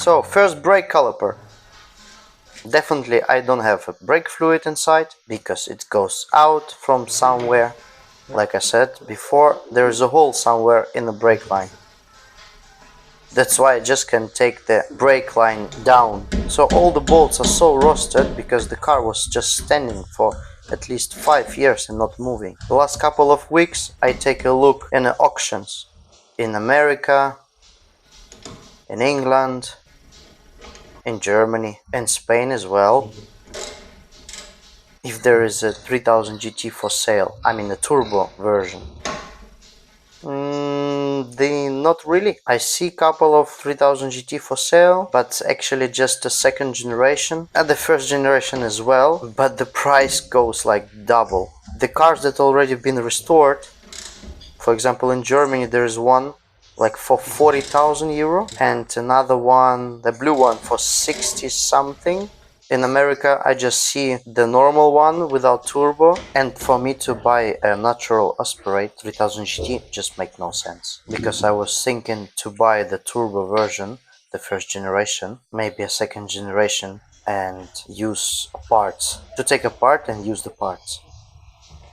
So first, brake caliper. Definitely I don't have a brake fluid inside because it goes out from somewhere. Like I said before, there is a hole somewhere in the brake line. That's why I just can take the brake line down. So all the bolts are so rusted because the car was just standing for at least 5 years and not moving. The last couple of weeks I take a look in the auctions in America, in England, in Germany, and Spain as well. If there is a 3000 GT for sale, I mean the turbo version. Not really. I see couple of 3000 GT for sale, but actually just the second generation and the first generation as well, but the price goes like double. The cars that already been restored, for example in Germany there is one like for 40,000 euro and another one, the blue one, for 60 something. In America I just see the normal one without turbo, and for me to buy a natural aspirate 3000 GT just make no sense, because I was thinking to buy the turbo version, the first generation, maybe a second generation, and use parts, to take apart and use the parts,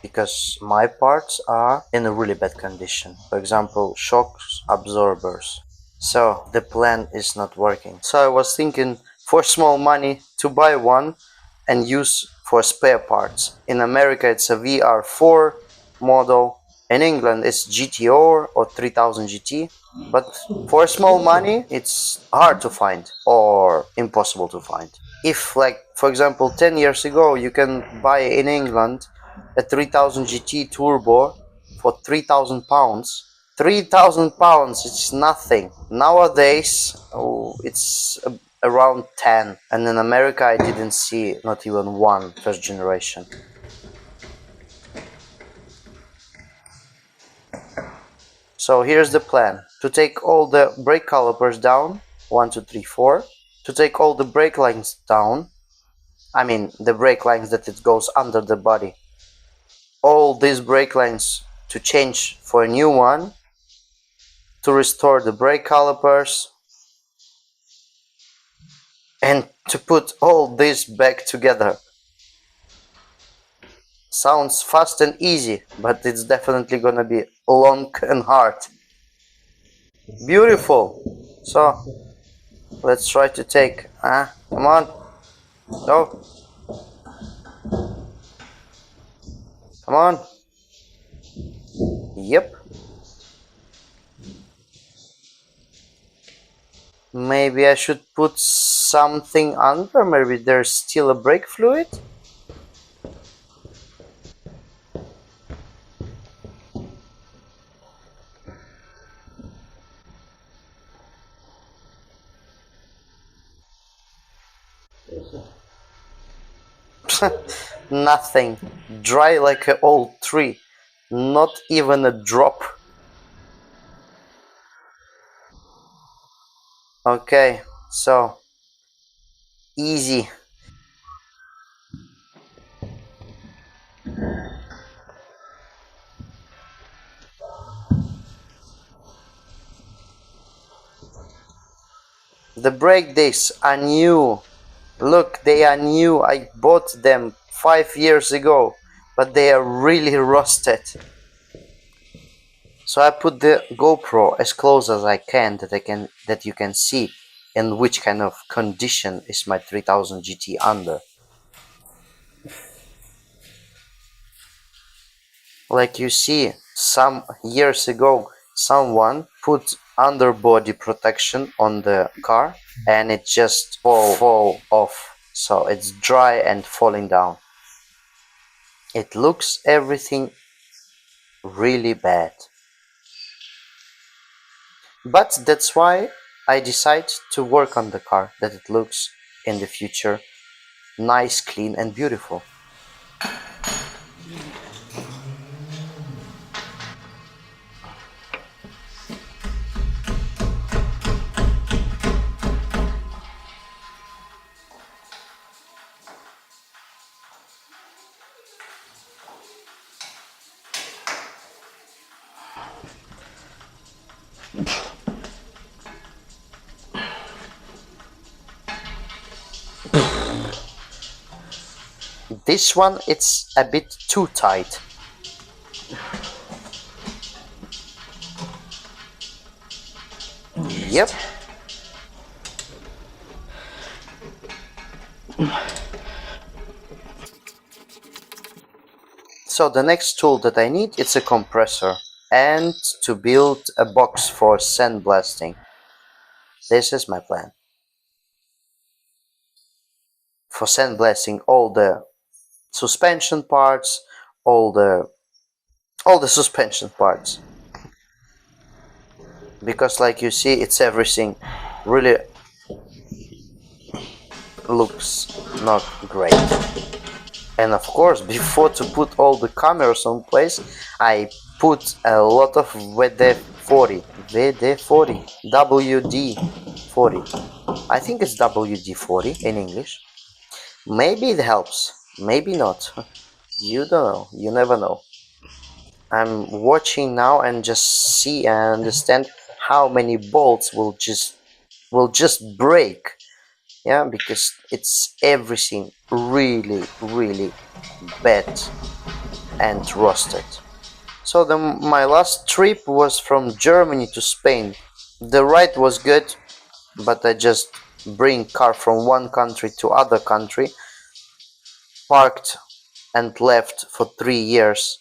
because my parts are in a really bad condition, for example shock absorbers. So the plan is not working. So I was thinking for small money to buy one and use for spare parts. In America it's a VR4 model, in England it's GTO or 3000 GT, but for small money it's hard to find or impossible to find. If, like for example 10 years ago, you can buy in England a 3000 GT turbo for 3,000 pounds. 3,000 pounds, it's nothing. Nowadays, it's around 10. And in America, I didn't see not even one first generation. So here's the plan. To take all the brake calipers down, 1, 2, 3, 4. To take all the brake lines down, I mean the brake lines that it goes under the body. All these brake lines to change for a new one. To restore the brake calipers, and to put all this back together. Sounds fast and easy, but it's definitely gonna be long and hard. Beautiful. So let's try to take, come on, go, come on. Yep. Maybe I should put something under, maybe there's still a brake fluid. Nothing. Dry like an old tree. Not even a drop. Okay, so easy. The brake discs are new. Look, they are new. I bought them 5 years ago, but they are really rusted. So I put the GoPro as close as I can, that you can see in which kind of condition is my 3000 GT under. Like you see, some years ago someone put underbody protection on the car and it just fall off, so it's dry and falling down. It looks everything really bad, but that's why I decide to work on the car, that it looks in the future nice, clean and beautiful. This one, it's a bit too tight. Yep. So the next tool that I need, it's a compressor and to build a box for sandblasting. This is my plan. For sandblasting all the suspension parts, all the suspension parts. Because like you see, it's everything really looks not great. And of course, before to put all the cameras on place, I put a lot of WD-40, WD-40. I think it's WD-40 in English. Maybe it helps, maybe not. You don't know, you never know. I'm watching now and just see and understand how many bolts will just break. Yeah, because it's everything really bad and rusted. So my last trip was from Germany to Spain. The ride was good, but I just bring car from one country to other country, parked and left for 3 years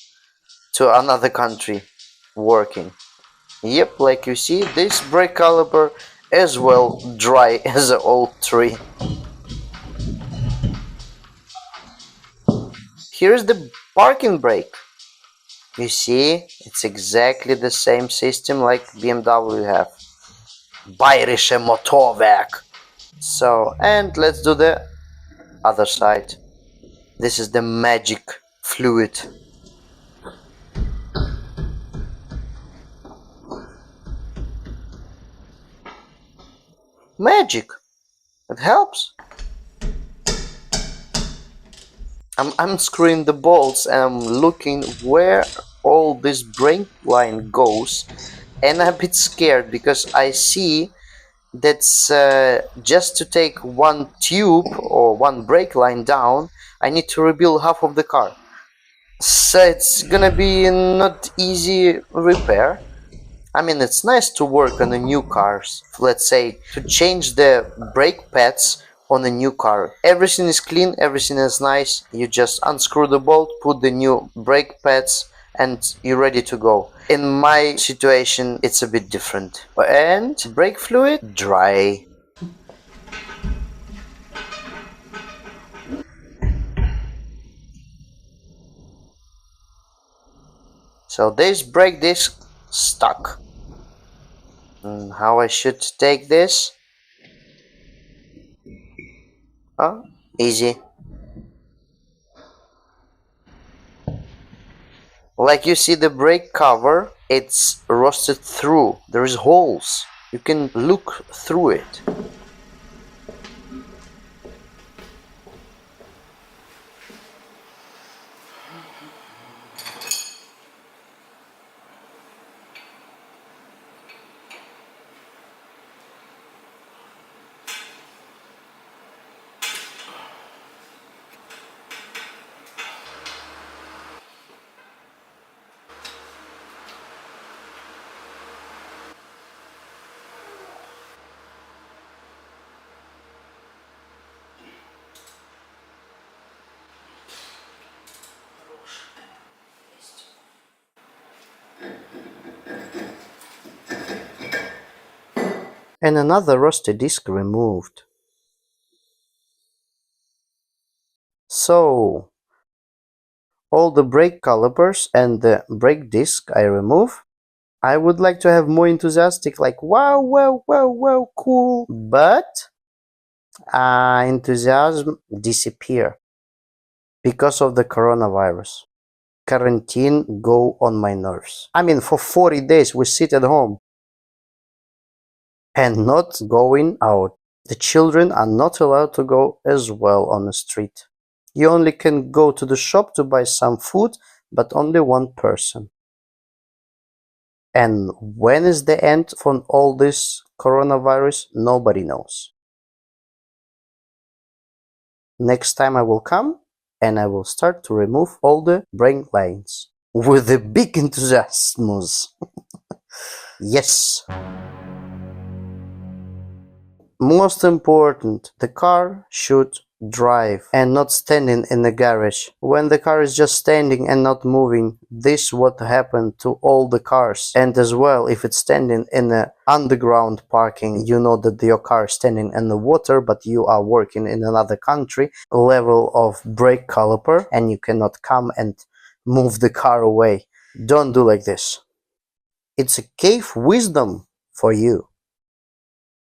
to another country working. Yep, like you see, this brake caliper as well dry as an old tree. Here's the parking brake. You see, it's exactly the same system like BMW have. Bayerische Motorwerk. So, and let's do the other side. This is the magic fluid. Magic. It helps. I'm unscrewing the bolts and I'm looking where all this brake line goes, and I'm a bit scared because I see that's just to take one tube or one brake line down, I need to rebuild half of the car. So it's gonna be not easy repair. I mean, it's nice to work on the new cars. Let's say to change the brake pads on a new car. Everything is clean, everything is nice. You just unscrew the bolt, put the new brake pads, and you're ready to go. In my situation, it's a bit different. And brake fluid, dry. So this brake disc stuck. And how I should take this? Oh, easy. Like you see the brake cover, it's rusted through. There is holes. You can look through it. And another rusty disc removed. So, all the brake calipers and the brake disc I remove. I would like to have more enthusiastic, like wow, wow, wow, wow, cool. But enthusiasm disappear because of the coronavirus. Quarantine go on my nerves. I mean, for 40 days we sit at home and not going out. The children are not allowed to go as well on the street. You only can go to the shop to buy some food, but only one person. And when is the end from all this coronavirus? Nobody knows. Next time I will come, and I will start to remove all the brake lines with a big enthusiasm. Yes. Most important, the car should drive and not standing in the garage. When the car is just standing and not moving, this what happened to all the cars. And as well, if it's standing in an underground parking, you know that your car is standing in the water, but you are working in another country, level of brake caliper, and you cannot come and move the car away. Don't do like this. It's a cave wisdom for you.